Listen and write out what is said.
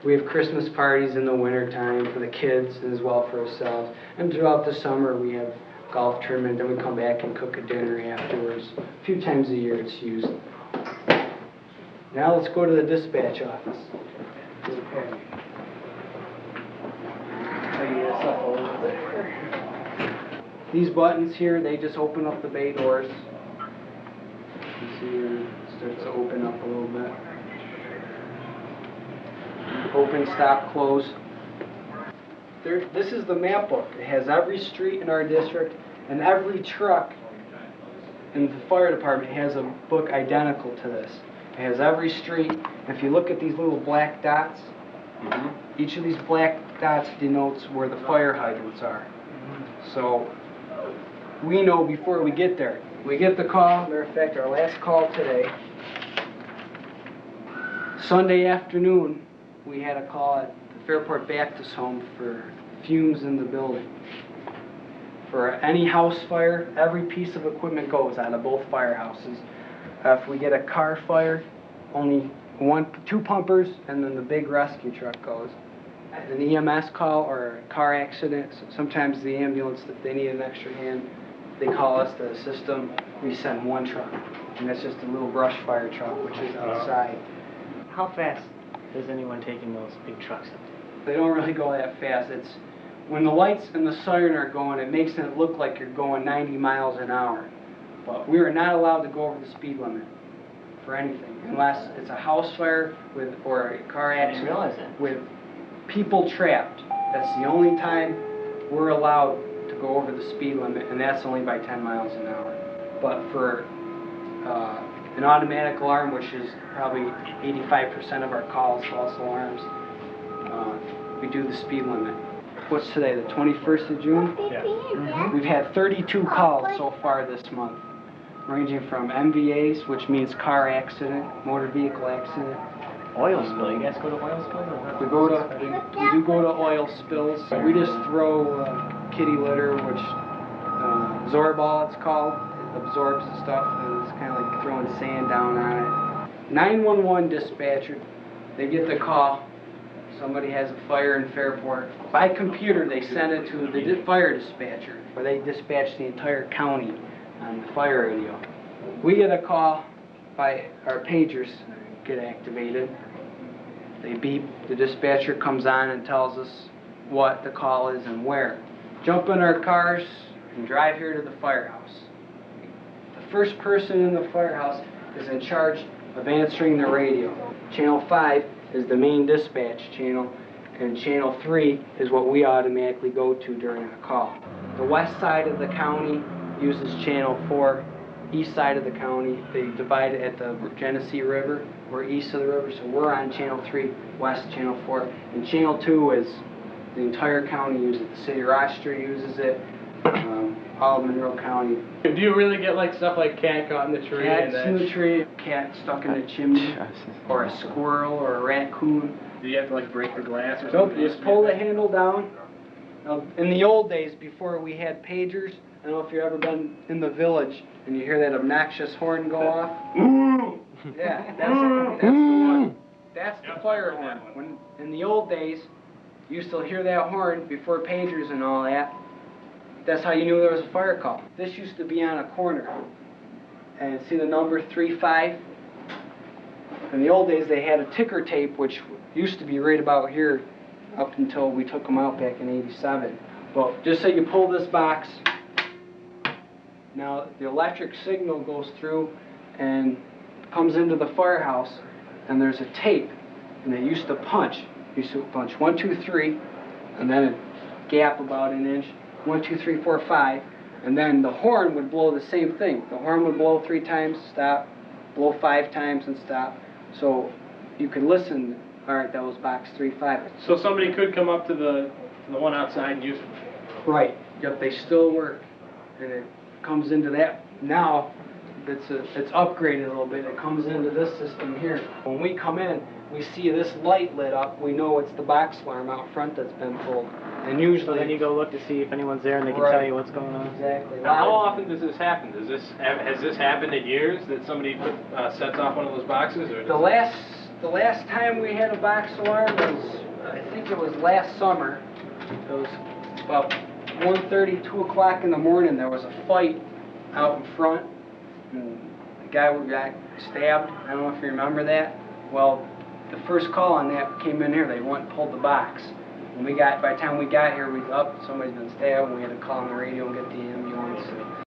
We have Christmas parties in the winter time for the kids as well for ourselves. And throughout the summer we have golf tournament, then we come back and cook a dinner afterwards. A few times a year it's used. Now let's go to the dispatch office. Okay. These buttons here, they just open up the bay doors. You see here, it starts to open up a little bit. Open, stop, close. This is the map book. It has every street in our district, and every truck in the fire department has a book identical to this. It has every street. If you look at these little black dots, each of these black dots denotes where the fire hydrants are. So we know before we get there. We get the call. Matter of fact, our last call today, Sunday afternoon, we had a call at the Fairport Baptist Home for fumes in the building. For any house fire, every piece of equipment goes out of both firehouses. If we get a car fire, only 2 pumpers, and then the big rescue truck goes. An EMS call or a car accident, sometimes the ambulance, if they need an extra hand, they call us to assist them. We send 1 truck, and that's just a little brush fire truck, which is outside. How fast is anyone taking those big trucks up? They don't really go that fast. It's when the lights and the siren are going, it makes it look like you're going 90 miles an hour. But we are not allowed to go over the speed limit for anything, unless it's a house fire or a car accident with people trapped. That's the only time we're allowed to go over the speed limit, and that's only by 10 miles an hour. But for an automatic alarm, which is probably 85% of our calls, false alarms, we do the speed limit. What's today, the 21st of June? Yeah. We've had 32 calls so far this month, ranging from MVAs, which means car accident, motor vehicle accident. Oil spill. You guys go to oil spills? We do go to oil spills. We just throw kitty litter, which Zorball it's called. It absorbs the stuff, and it's kind of like throwing sand down on it. 911 dispatcher, they get the call. Somebody has a fire in Fairport. By computer, they send it to the fire dispatcher, where they dispatch the entire county on the fire radio. We get a call by our pagers get activated. They beep, the dispatcher comes on and tells us what the call is and where. Jump in our cars and drive here to the firehouse. The first person in the firehouse is in charge of answering the radio. Channel 5 is the main dispatch channel, and channel 3 is what we automatically go to during a call. The west side of the county uses channel 4. East side of the county, they divide it at the Genesee River. We're east of the river, so we're on channel 3, west channel 4. And channel 2 is the entire county uses it. The city of Rochester uses it, all of Monroe County. Do you really get like stuff like cat caught in the tree? Cats in the tree, cat stuck in the chimney, or a squirrel or a raccoon. Do you have to like break the glass or Nope, something? you just pull the handle down. Now, in the old days, before we had pagers, I don't know if you've ever been in the village and you hear that obnoxious horn go off. Yeah, that's the one. That's the fire horn. When in the old days, you used to hear that horn before pagers and all that. That's how you knew there was a fire call. This used to be on a corner. And see the number 35? In the old days, they had a ticker tape, which used to be right about here up until we took them out back in '87. Well, just so you pull this box, now the electric signal goes through and comes into the firehouse, and there's a tape, and they used to punch. You used to punch 1, 2, 3, and then a gap about an inch. 1, 2, 3, 4, 5, and then the horn would blow the same thing. The horn would blow 3 times, stop, blow 5 times, and stop. So you could listen. All right, that was box 3, 5. So somebody could come up to the one outside and use it. Right. Yep, they still work, and it comes into that. Now it's upgraded a little bit. It comes into this system here. When we come in, we see this light lit up. We know it's the box alarm out front that's been pulled. And usually, So then you go look to see if anyone's there and they can tell you what's going on. Exactly. Now, how often does this happen? Has this happened in years that somebody sets off one of those boxes? Or The last the last time we had a box alarm was, I think it was last summer. It was about 1:30, 2 o'clock in the morning. There was a fight out in front, and the guy got stabbed. I don't know if you remember that. Well, the first call on that came in here. They went and pulled the box. When by the time we got here, we was up. Somebody's been stabbed, and we had to call on the radio and get the ambulance.